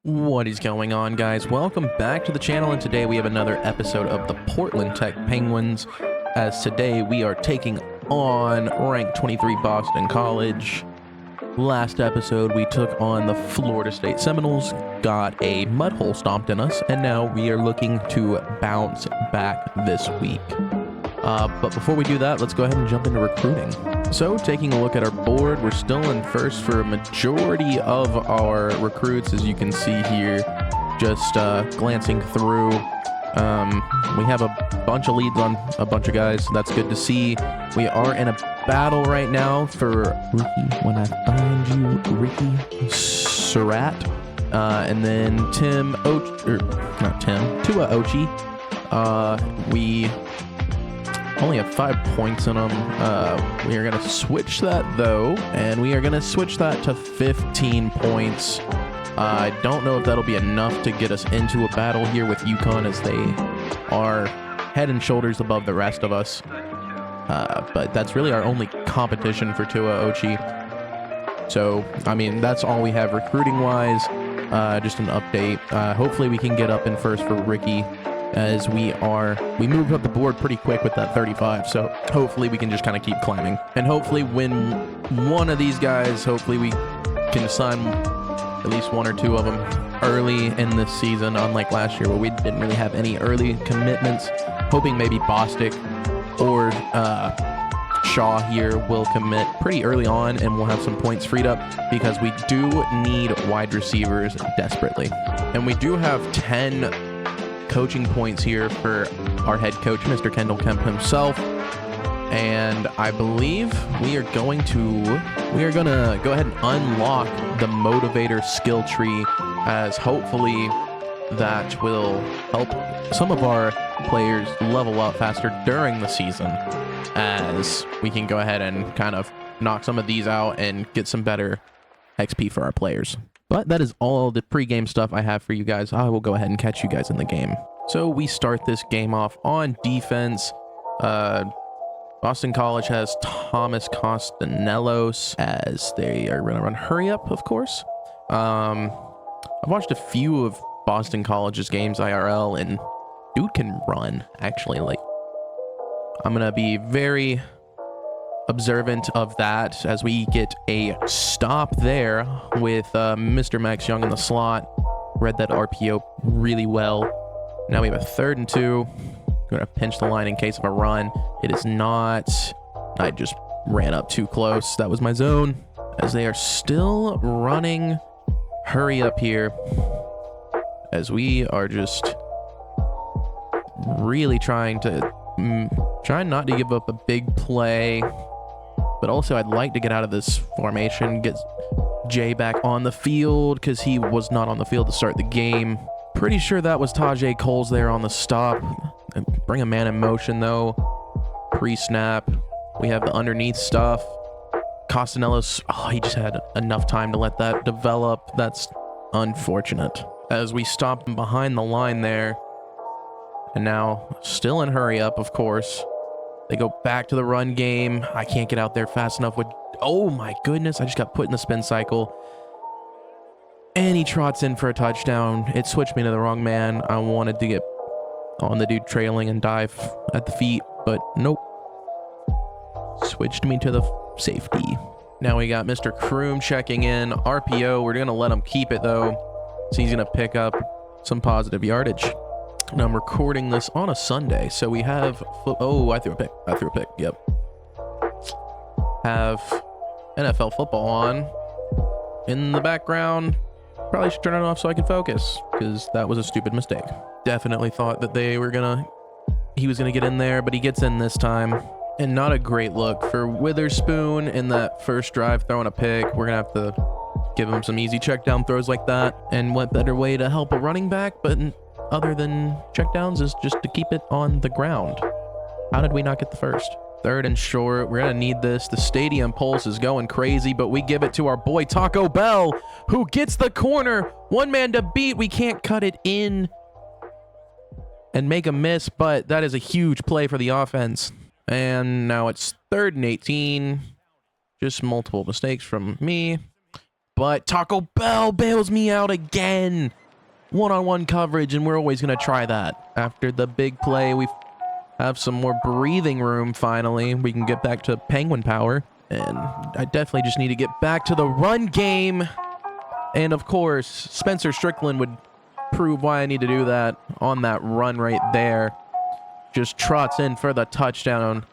What is going on, guys? Welcome back to the channel, and today we have another episode of the Portland Tech Penguins, as today we are taking on ranked 23 Boston College. Last episode we took on the Florida State Seminoles, got a mud hole stomped in us, and now we are looking to bounce back this week. But before we do that, let's go ahead and jump into recruiting. So, taking a look at our board, we're still in first for a majority of our recruits, as you can see here, just glancing through. We have a bunch of leads on a bunch of guys, so that's good to see. We are in a battle right now for Ricky, when I find you, Ricky Surratt, and then Tua Ochi. We only have 5 points in them. We are going to switch that, though, and we are going to switch that to 15 points. I don't know if that'll be enough to get us into a battle here with UConn, as they are head and shoulders above the rest of us. But that's really our only competition for Tua Ochi. So, I mean, that's all we have recruiting-wise. Just an update. Hopefully we can get up in first for Ricky, as we moved up the board pretty quick with that 35, so hopefully we can just kind of keep climbing, and hopefully win one of these guys. Hopefully we can sign at least one or two of them early in this season, unlike last year where we didn't really have any early commitments. Hoping maybe Bostic or Shaw here will commit pretty early on, and we'll have some points freed up, because we do need wide receivers desperately, and we do have 10 coaching points here for our head coach, Mr. Kendall Kemp himself. And I believe we are going to go ahead and unlock the motivator skill tree, as hopefully that will help some of our players level up faster during the season, as we can go ahead and kind of knock some of these out and get some better XP for our players. But that is all the pre-game stuff I have for you guys. I will go ahead and catch you guys in the game. So we start this game off on defense. Boston College has Thomas Costanelos, as they are going to run hurry up, of course. I've watched a few of Boston College's games IRL, and dude can run, actually. Like, I'm going to be very observant of that, as we get a stop there with Mr. Max Young in the slot. Read that RPO really well. Now we have a 3rd and 2. We're going to pinch the line in case of a run. It is not. I just ran up too close. That was my zone, as they are still running hurry up here, as we are just really trying not to give up a big play. But also, I'd like to get out of this formation, get Jay back on the field, because he was not on the field to start the game. Pretty sure that was Tajay Coles there on the stop. Bring a man in motion, though. Pre-snap. We have the underneath stuff. Costanelos, he just had enough time to let that develop. That's unfortunate, as we stopped him behind the line there. And now, still in hurry up, of course. They go back to the run game. I can't get out there fast enough with... Oh my goodness, I just got put in the spin cycle. And he trots in for a touchdown. It switched me to the wrong man. I wanted to get on the dude trailing and dive at the feet, but nope. Switched me to the safety. Now we got Mr. Kroom checking in. RPO, we're going to let him keep it, though, so he's going to pick up some positive yardage. Now I'm recording this on a Sunday, so we have... I threw a pick. Yep. Have NFL football on in the background. Probably should turn it off so I can focus, because that was a stupid mistake. Definitely thought that he was gonna get in there, but he gets in this time. And not a great look for Witherspoon in that first drive, throwing a pick. We're gonna have to give him some easy check down throws like that. And what better way to help a running back, but other than checkdowns, is just to keep it on the ground. How did we not get the first? 3rd and short. We're going to need this. The stadium pulse is going crazy, but we give it to our boy Taco Bell, who gets the corner. One man to beat. We can't cut it in and make a miss, but that is a huge play for the offense. And now it's 3rd and 18. Just multiple mistakes from me. but Taco Bell bails me out again. One-on-one coverage, and we're always going to try that. After the big play, we have some more breathing room finally. We can get back to Penguin power. And I definitely just need to get back to the run game. And of course, Spencer Strickland would prove why I need to do that on that run right there. Just trots in for the touchdown.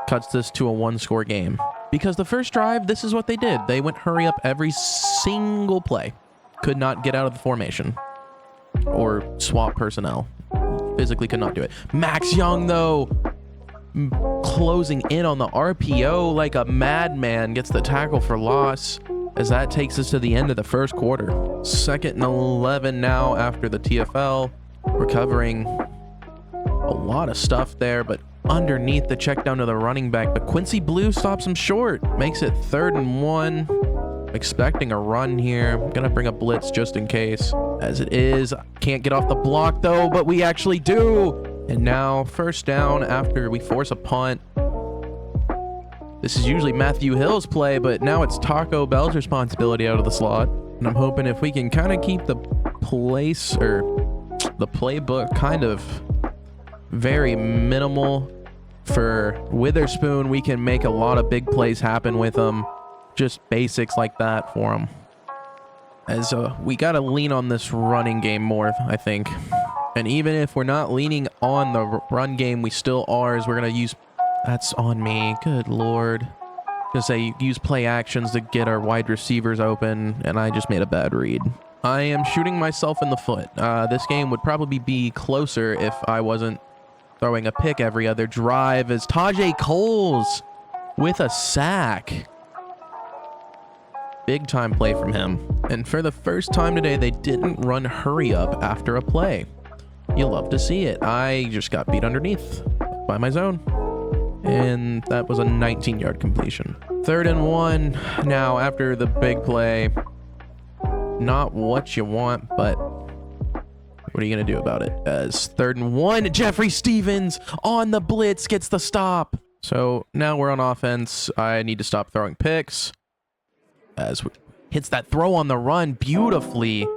Cuts this to a one-score game. Because the first drive, this is what they did. They went hurry up every single play. Could not get out of the formation. Or swap personnel. Physically could not do it. Max Young, though, closing in on the RPO like a madman, gets the tackle for loss as that takes us to the end of the first quarter. 2nd and 11 now after the TFL. Recovering a lot of stuff there, but underneath the check down to the running back. But Quincy Blue stops him short. Makes it 3rd and 1. Expecting a run here. Gonna bring a blitz just in case. As it is, can't get off the block though, but we actually do. And now 1st down after we force a punt. This is usually Matthew Hill's play, but now it's Taco Bell's responsibility out of the slot. And I'm hoping if we can kind of keep the playbook kind of very minimal for Witherspoon, we can make a lot of big plays happen with him. Just basics like that for him. As we got to lean on this running game more, I think. And even if we're not leaning on the run game, we still are, as we're going to use... That's on me. Good Lord. Gonna say use play actions to get our wide receivers open, and I just made a bad read. I am shooting myself in the foot. This game would probably be closer if I wasn't throwing a pick every other drive, as Tajay Coles with a sack. Big time play from him. And for the first time today, they didn't run hurry up after a play. You love to see it. I just got beat underneath by my zone. And that was a 19-yard completion. 3rd and 1 now after the big play. Not what you want, but what are you going to do about it? As 3rd and 1, Jeffrey Stevens on the blitz gets the stop. So now we're on offense. I need to stop throwing picks. As we hits that throw on the run beautifully.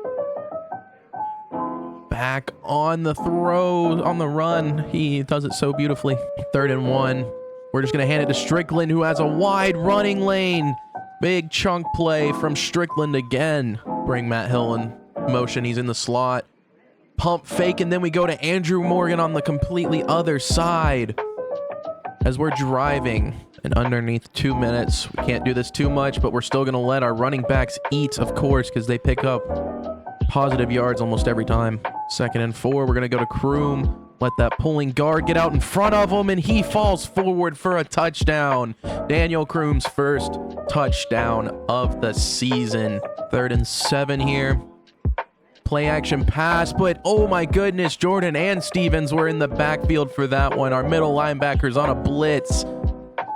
Back on the throw, on the run. He does it so beautifully. 3rd and 1. We're just going to hand it to Strickland, who has a wide running lane. Big chunk play from Strickland again. Bring Matt Hill in motion. He's in the slot. Pump fake, and then we go to Andrew Morgan on the completely other side. As we're driving and underneath 2 minutes. We can't do this too much, but we're still going to let our running backs eat, of course, because they pick up positive yards almost every time. 2nd and 4. We're going to go to Kroom. Let that pulling guard get out in front of him, and he falls forward for a touchdown. Daniel Kroom's first touchdown of the season. 3rd and 7 here. Play action pass, but oh my goodness, Jordan and Stevens were in the backfield for that one. Our middle linebacker's on a blitz.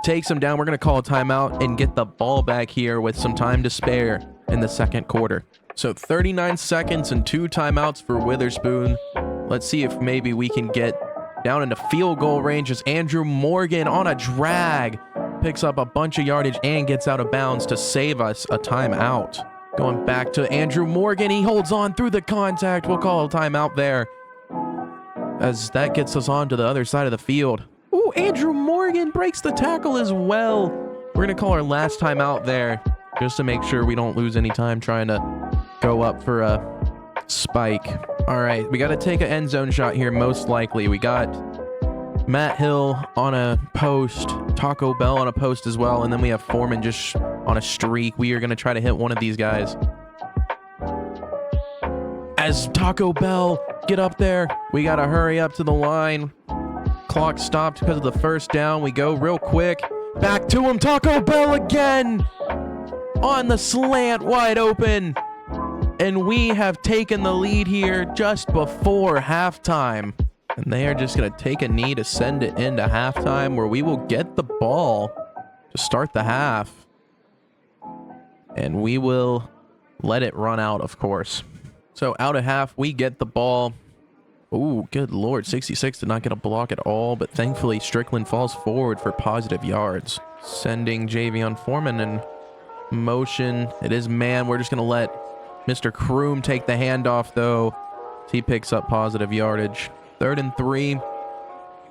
Takes him down. We're going to call a timeout and get the ball back here with some time to spare in the 2nd quarter. So 39 seconds and 2 timeouts for Witherspoon. Let's see if maybe we can get down into field goal range as Andrew Morgan on a drag picks up a bunch of yardage and gets out of bounds to save us a timeout. Going back to Andrew Morgan. He holds on through the contact. We'll call a timeout there as that gets us on to the other side of the field. Ooh, Andrew Morgan breaks the tackle as well. We're going to call our last timeout there just to make sure we don't lose any time trying to go up for a spike. All right, we got to take an end zone shot here, most likely. We got Matt Hill on a post, Taco Bell on a post as well, and then we have Foreman just on a streak. We are going to try to hit one of these guys. As Taco Bell get up there, we got to hurry up to the line. Clock stopped because of the 1st down. We go real quick. Back to him, Taco Bell again on the slant, wide open. And we have taken the lead here just before halftime. And they are just going to take a knee to send it into halftime, where we will get the ball to start the half. And we will let it run out, of course. So out of half, we get the ball. Ooh, good Lord. 66 did not get a block at all, but thankfully Strickland falls forward for positive yards, sending Javion Foreman and motion. It is man. We're just going to let Mr. Kroom take the handoff, though. He picks up positive yardage. 3rd and 3.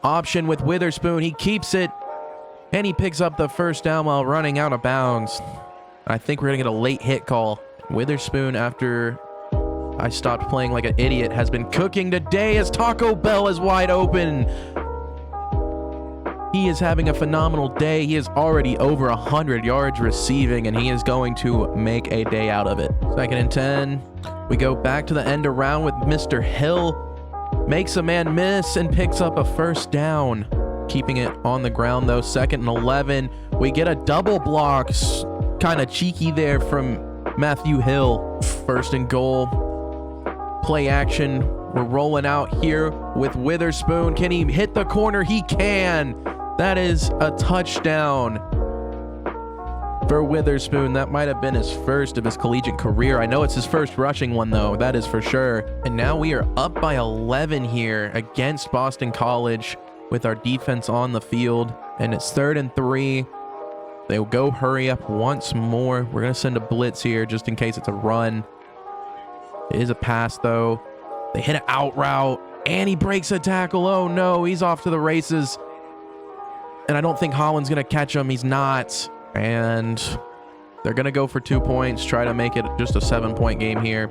Option with Witherspoon. He keeps it, and he picks up the first down while running out of bounds. I think we're going to get a late hit call. Witherspoon, after I stopped playing like an idiot, has been cooking today as Taco Bell is wide open. He is having a phenomenal day. He is already over 100 yards receiving, and he is going to make a day out of it. 2nd and 10. We go back to the end around with Mr. Hill. Makes a man miss and picks up a first down. Keeping it on the ground, though. 2nd and 11. We get a double block. Kind of cheeky there from Matthew Hill. 1st and goal. Play action. We're rolling out here with Witherspoon. Can he hit the corner? He can. That is a touchdown for Witherspoon. That might have been his first of his collegiate career. I know it's his first rushing one, though. That is for sure. And now we are up by 11 here against Boston College with our defense on the field. And it's 3rd and 3. They'll go hurry up once more. We're going to send a blitz here just in case it's a run. It is a pass, though. They hit an out route, and he breaks a tackle. Oh, no. He's off to the races. And I don't think Holland's going to catch him. He's not. And they're going to go for 2 points, try to make it just a 7-point game here.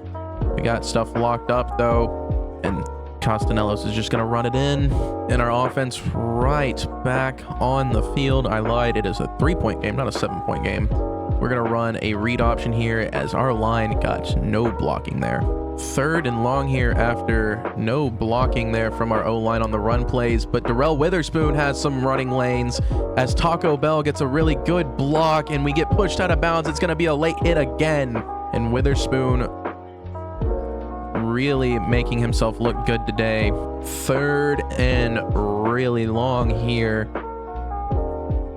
We got stuff locked up, though. And Castellanos is just going to run it in. And our offense right back on the field. I lied. It is a 3-point game, not a 7-point game. We're going to run a read option here as our line got no blocking there. 3rd and long here after no blocking there from our O-line on the run plays, but Darrell Witherspoon has some running lanes as Taco Bell gets a really good block and we get pushed out of bounds. It's going to be a late hit again, and Witherspoon really making himself look good today. 3rd and really long here.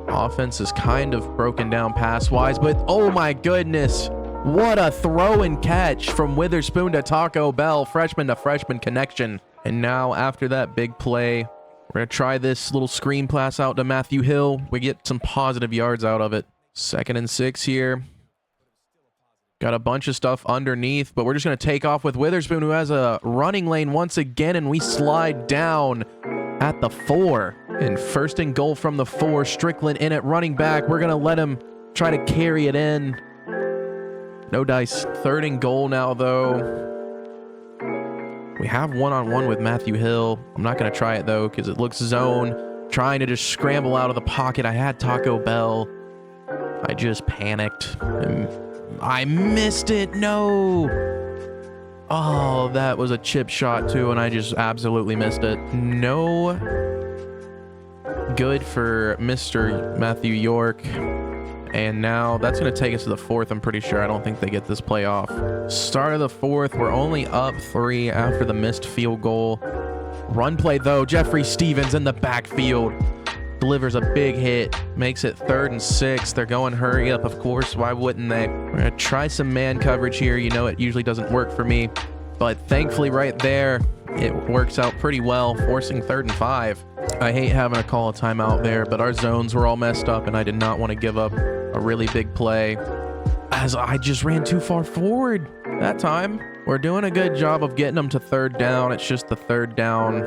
Offense is kind of broken down pass-wise, but oh my goodness. What a throw and catch from Witherspoon to Taco Bell, freshman to freshman connection. And now after that big play, we're going to try this little screen pass out to Matthew Hill. We get some positive yards out of it. 2nd and 6 here. Got a bunch of stuff underneath, but we're just going to take off with Witherspoon, who has a running lane once again, and we slide down at the 4. And 1st and goal from the 4, Strickland in at running back. We're going to let him try to carry it in. No dice. 3rd and goal now, though. We have one-on-one with Matthew Hill. I'm not going to try it, though, because it looks zone. Trying to just scramble out of the pocket. I had Taco Bell. I just panicked. And I missed it. No. Oh, that was a chip shot, too, and I just absolutely missed it. No good for Mr. Matthew York. And now that's going to take us to the 4th, I'm pretty sure. I don't think they get this play off. Start of the 4th. We're only up 3 after the missed field goal. Run play, though. Jeffrey Stevens in the backfield. Delivers a big hit. Makes it 3rd and 6. They're going hurry up, of course. Why wouldn't they? We're going to try some man coverage here. You know, it usually doesn't work for me. But thankfully right there, it works out pretty well, forcing 3rd and 5. I hate having to call a timeout there, but our zones were all messed up, and I did not want to give up a really big play as I just ran too far forward that time. We're doing a good job of getting them to 3rd down. It's just the 3rd down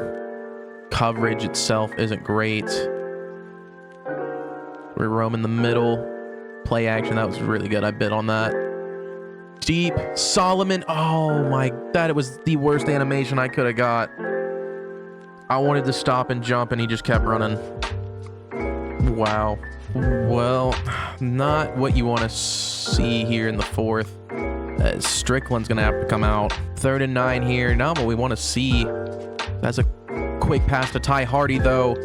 coverage itself isn't great. We're roaming the middle. Play action, that was really good. I bit on that. Deep. Solomon. Oh my, that was the worst animation I could have got. I wanted to stop and jump, and he just kept running. Wow. Well, not what you want to see here in the 4th. Strickland's going to have to come out. 3rd and 9 here. Not what we want to see. That's a quick pass to Ty Hardy, though.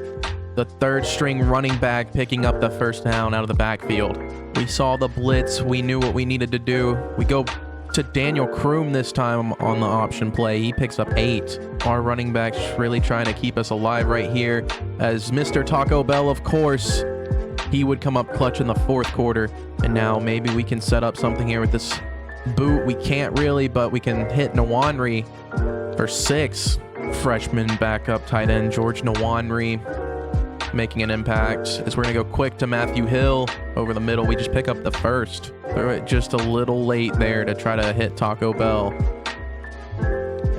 The 3rd string running back picking up the first down out of the backfield. We saw the blitz. We knew what we needed to do. We go to Daniel Kroom this time on the option play. He picks up 8. Our running back's really trying to keep us alive right here as Mr. Taco Bell, of course, he would come up clutch in the 4th quarter. And now maybe we can set up something here with this boot. We can't really, but we can hit Nwanri for 6. Freshman backup tight end George Nwanri. making an impact as we're going to go quick to Matthew Hill over the middle. We just pick up the first. Throw it just a little late there to try to hit Taco Bell.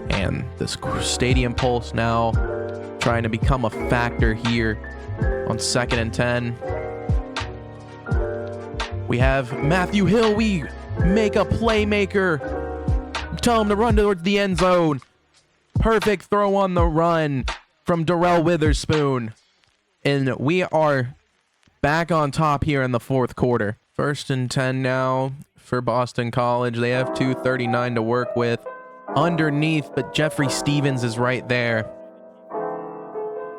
And this Stadium Pulse now trying to become a factor here on 2nd and 10. We have Matthew Hill. We make a playmaker. Tell him to run towards the end zone. Perfect throw on the run from Darrell Witherspoon. And we are back on top here in the 4th quarter. 1st and 10 now for Boston College. They have 2:39 to work with underneath, but Jeffrey Stevens is right there.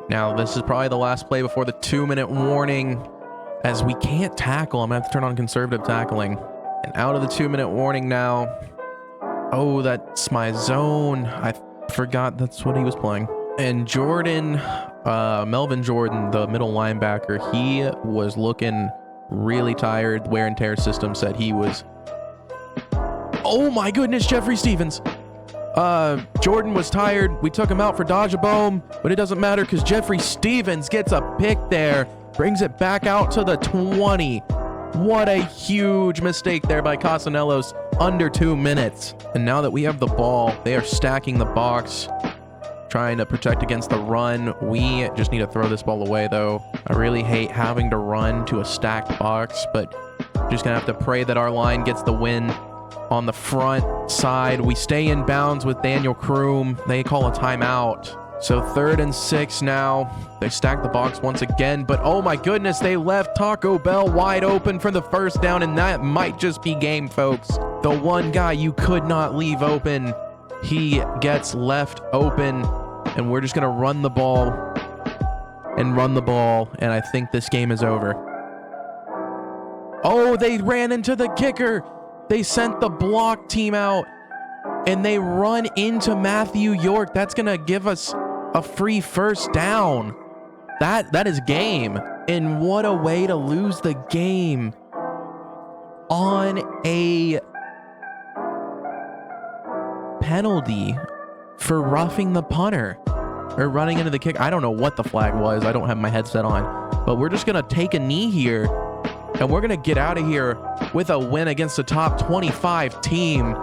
Now, this is probably the last play before the 2-minute warning, as we can't tackle. I'm going to have to turn on conservative tackling. And out of the 2-minute warning now. Oh, that's my zone. I forgot that's what he was playing. And Jordan... Melvin Jordan, the middle linebacker, he was looking really tired. Wear and tear system said he was... Oh my goodness, Jeffrey Stevens. Jordan was tired. We took him out for Dodge-a-Bone, but it doesn't matter because Jeffrey Stevens gets a pick there. Brings it back out to the 20. What a huge mistake there by Casanelos. Under 2 minutes. And now that we have the ball, they are stacking the box, trying to protect against the run. We just need to throw this ball away, though. I really hate having to run to a stacked box, but just gonna have to pray that our line gets the win. On the front side, we stay in bounds with Daniel Kroom. They call a timeout. So 3rd and 6 now. They stack the box once again, but oh my goodness, they left Taco Bell wide open for the 1st down, and that might just be game, folks. The one guy you could not leave open, he gets left open, and we're just going to run the ball, and I think this game is over. Oh, they ran into the kicker. They sent the block team out, and they run into Matthew York. That's going to give us a free 1st down. That is game. And what a way to lose the game on a penalty for roughing the punter or running into the kick. I don't know what the flag was. I don't have my headset on, but we're just going to take a knee here, and we're going to get out of here with a win against a top 25 team.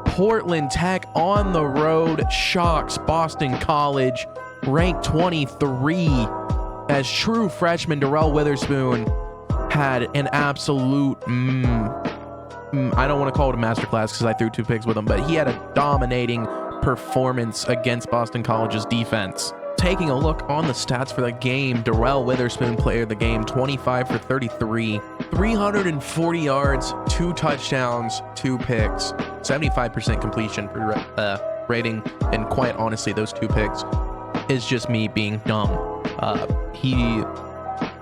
Portland Tech on the road shocks Boston College, ranked 23, as true freshman Darrell Witherspoon had an absolute, I don't want to call it a masterclass because I threw 2 picks with him, but he had a dominating performance against Boston College's defense. Taking a look on the stats for the game, Darrell Witherspoon, player of the game, 25 for 33, 340 yards, 2 touchdowns, 2 picks, 75% completion rating, and quite honestly, those 2 picks is just me being dumb. He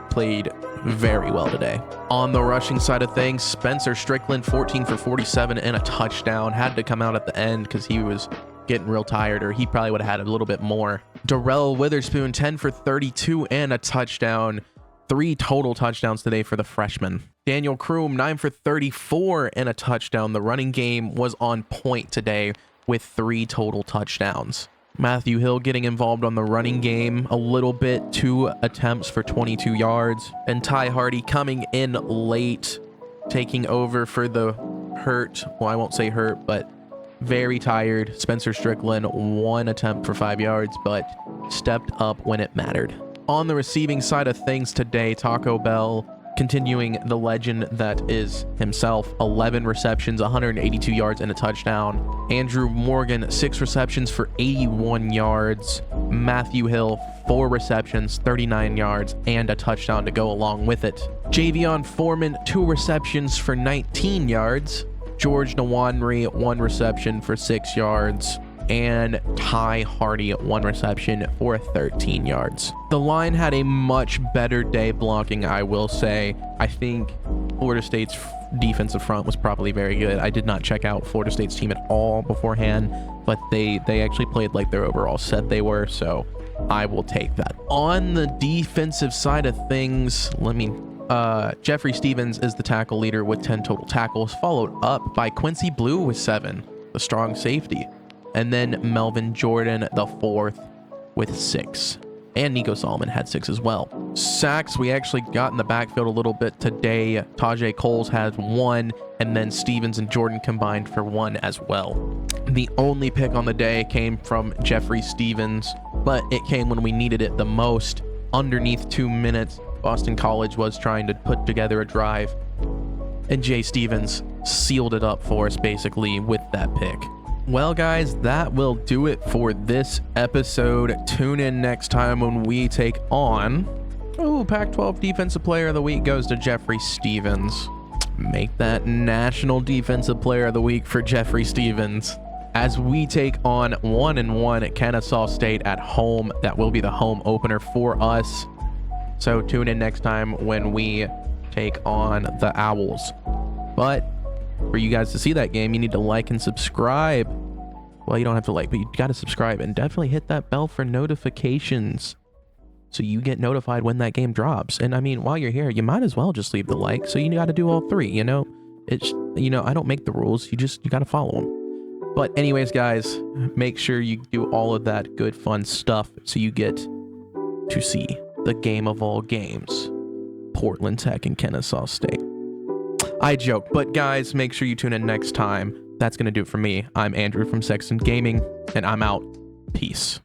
played very well today. On the rushing side of things, Spencer Strickland, 14 for 47 and a touchdown. Had to come out at the end because he was getting real tired, or he probably would have had a little bit more. Darrell Witherspoon, 10 for 32 and a touchdown. 3 total touchdowns today for the freshman. Daniel Kroom, 9 for 34 and a touchdown. The running game was on point today with 3 total touchdowns. Matthew Hill getting involved on the running game a little bit, 2 attempts for 22 yards. And Ty Hardy coming in late, taking over for the hurt, well, I won't say hurt, but very tired Spencer Strickland, 1 attempt for 5 yards, but stepped up when it mattered. On the receiving side of things today, Taco Bell continuing the legend that is himself, 11 receptions, 182 yards and a touchdown. Andrew Morgan, 6 receptions for 81 yards. Matthew Hill, 4 receptions, 39 yards and a touchdown to go along with it. Javion Foreman, 2 receptions for 19 yards. George Nwanri, 1 reception for 6 yards. And Ty Hardy, 1 reception for 13 yards. The line had a much better day blocking, I will say. I think Florida State's defensive front was probably very good. I did not check out Florida State's team at all beforehand, but they actually played like their overall said they were, so I will take that. On the defensive side of things, Jeffrey Stevens is the tackle leader with 10 total tackles, followed up by Quincy Blue with 7, the strong safety. And then Melvin Jordan, the 4th, with 6. And Nico Solomon had 6 as well. Sacks, we actually got in the backfield a little bit today. Tajay Coles had 1, and then Stevens and Jordan combined for 1 as well. The only pick on the day came from Jeffrey Stevens, but it came when we needed it the most. Underneath 2 minutes, Boston College was trying to put together a drive, and Jay Stevens sealed it up for us basically with that pick. Well, guys, that will do it for this episode. Tune in next time when we take on... Oh, Pac-12 Defensive Player of the Week goes to Jeffrey Stevens. Make that National Defensive Player of the Week for Jeffrey Stevens. As we take on 1-1 at Kennesaw State at home. That will be the home opener for us. So tune in next time when we take on the Owls. But for you guys to see that game, you need to like and subscribe. Well, you don't have to like, but you got to subscribe and definitely hit that bell for notifications so you get notified when that game drops. And I mean, while you're here, you might as well just leave the like. So you got to do all 3, you know? It's, you know, I don't make the rules. You got to follow them. But anyways, guys, make sure you do all of that good, fun stuff so you get to see the game of all games, Portland Tech and Kennesaw State. I joke, but guys, make sure you tune in next time. That's going to do it for me. I'm Andrew from Sexton Gaming, and I'm out. Peace.